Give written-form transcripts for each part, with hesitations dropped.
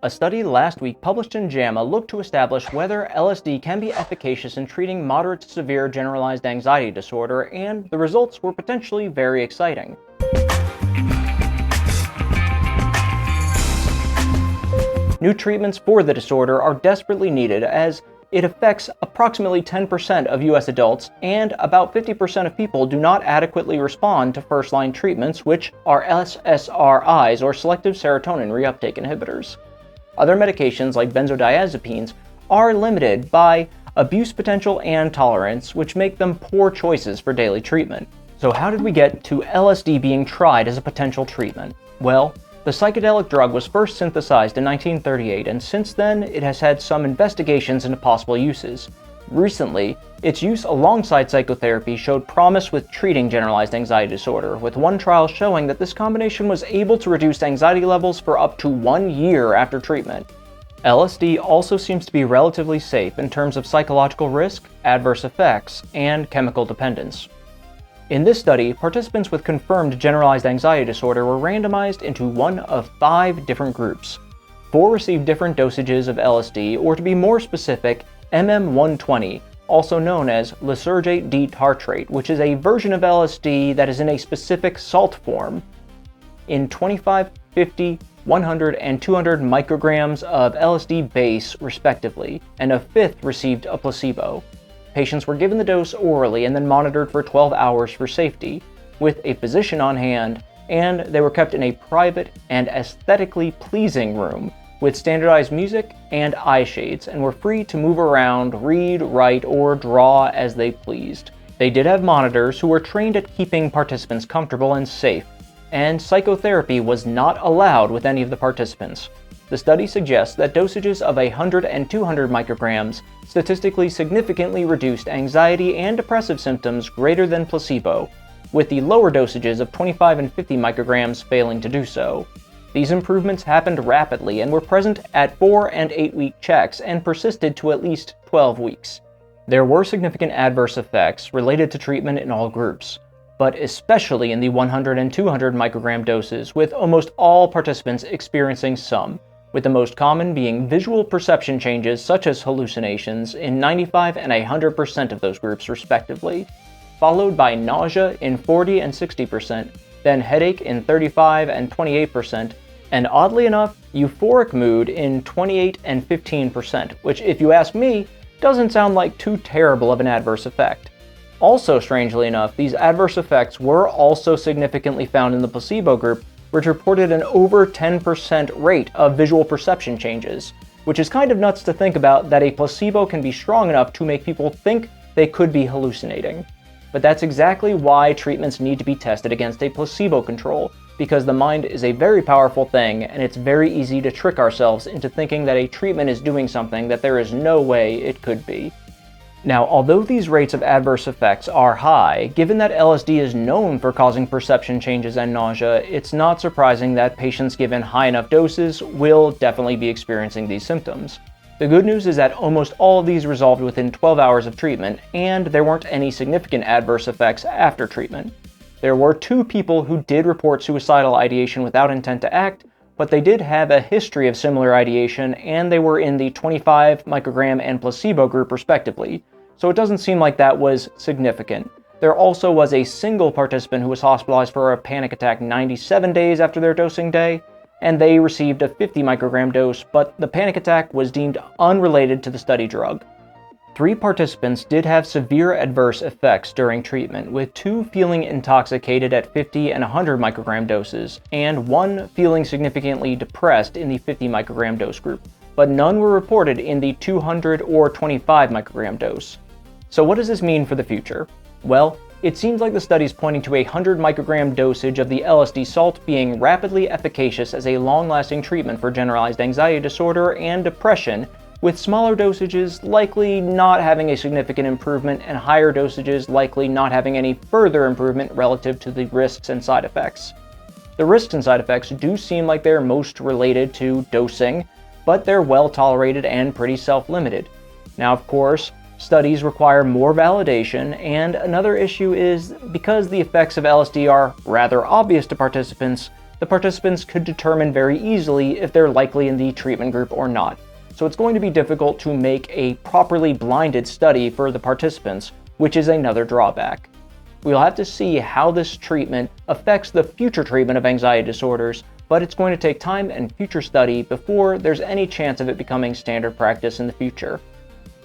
A study last week published in JAMA looked to establish whether LSD can be efficacious in treating moderate to severe generalized anxiety disorder, and the results were potentially very exciting. New treatments for the disorder are desperately needed as it affects approximately 10% of US adults, and about 50% of people do not adequately respond to first-line treatments, which are SSRIs, or selective serotonin reuptake inhibitors. Other medications like benzodiazepines are limited by abuse potential and tolerance, which make them poor choices for daily treatment. So how did we get to LSD being tried as a potential treatment? Well, the psychedelic drug was first synthesized in 1938, and since then it has had some investigations into possible uses. Recently, its use alongside psychotherapy showed promise with treating generalized anxiety disorder, with one trial showing that this combination was able to reduce anxiety levels for up to 1 year after treatment. LSD also seems to be relatively safe in terms of psychological risk, adverse effects, and chemical dependence. In this study, participants with confirmed generalized anxiety disorder were randomized into one of 5 different groups. 4 received different dosages of LSD, or to be more specific, MM120, also known as lysergate d-tartrate, which is a version of LSD that is in a specific salt form, in 25, 50, 100, and 200 micrograms of LSD base, respectively, and a 5th received a placebo. Patients were given the dose orally and then monitored for 12 hours for safety, with a physician on hand, and they were kept in a private and aesthetically pleasing room with standardized music and eye shades, and were free to move around, read, write, or draw as they pleased. They did have monitors who were trained at keeping participants comfortable and safe, and psychotherapy was not allowed with any of the participants. The study suggests that dosages of 100 and 200 micrograms statistically significantly reduced anxiety and depressive symptoms greater than placebo, with the lower dosages of 25 and 50 micrograms failing to do so. These improvements happened rapidly and were present at 4 and 8-week checks and persisted to at least 12 weeks. There were significant adverse effects related to treatment in all groups, but especially in the 100 and 200 microgram doses, with almost all participants experiencing some, with the most common being visual perception changes such as hallucinations in 95 and 100% of those groups respectively, followed by nausea in 40 and 60%, then headache in 35 and 28%, and oddly enough, euphoric mood in 28 and 15%, which, if you ask me, doesn't sound like too terrible of an adverse effect. Also, strangely enough, these adverse effects were also significantly found in the placebo group, which reported an over 10% rate of visual perception changes, which is kind of nuts to think about that a placebo can be strong enough to make people think they could be hallucinating. But that's exactly why treatments need to be tested against a placebo control, because the mind is a very powerful thing, and it's very easy to trick ourselves into thinking that a treatment is doing something that there is no way it could be. Now, although these rates of adverse effects are high, given that LSD is known for causing perception changes and nausea, it's not surprising that patients given high enough doses will definitely be experiencing these symptoms. The good news is that almost all of these resolved within 12 hours of treatment, and there weren't any significant adverse effects after treatment. There were 2 people who did report suicidal ideation without intent to act, but they did have a history of similar ideation, and they were in the 25 microgram and placebo group respectively, so it doesn't seem like that was significant. There also was a single participant who was hospitalized for a panic attack 97 days after their dosing day, and they received a 50 microgram dose, but the panic attack was deemed unrelated to the study drug. 3 participants did have severe adverse effects during treatment, with 2 feeling intoxicated at 50 and 100 microgram doses, and 1 feeling significantly depressed in the 50 microgram dose group, but none were reported in the 200 or 25 microgram dose. So what does this mean for the future? Well, it seems like the study is pointing to a 100 microgram dosage of the LSD salt being rapidly efficacious as a long-lasting treatment for generalized anxiety disorder and depression, with smaller dosages likely not having a significant improvement and higher dosages likely not having any further improvement relative to the risks and side effects. The risks and side effects do seem like they're most related to dosing, but they're well tolerated and pretty self-limited. Now, of course, studies require more validation, and another issue is because the effects of LSD are rather obvious to participants, the participants could determine very easily if they're likely in the treatment group or not. So it's going to be difficult to make a properly blinded study for the participants, which is another drawback. We'll have to see how this treatment affects the future treatment of anxiety disorders, but it's going to take time and future study before there's any chance of it becoming standard practice in the future.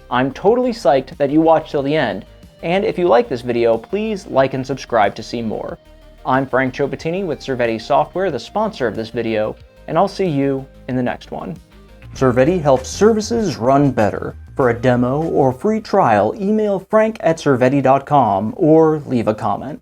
I'm totally psyched that you watched till the end, and if you like this video, please like and subscribe to see more. I'm Frank Ciopatini with Servetti Software, the sponsor of this video, and I'll see you in the next one. Servetti helps services run better. For a demo or free trial, email frank@servetti.com or leave a comment.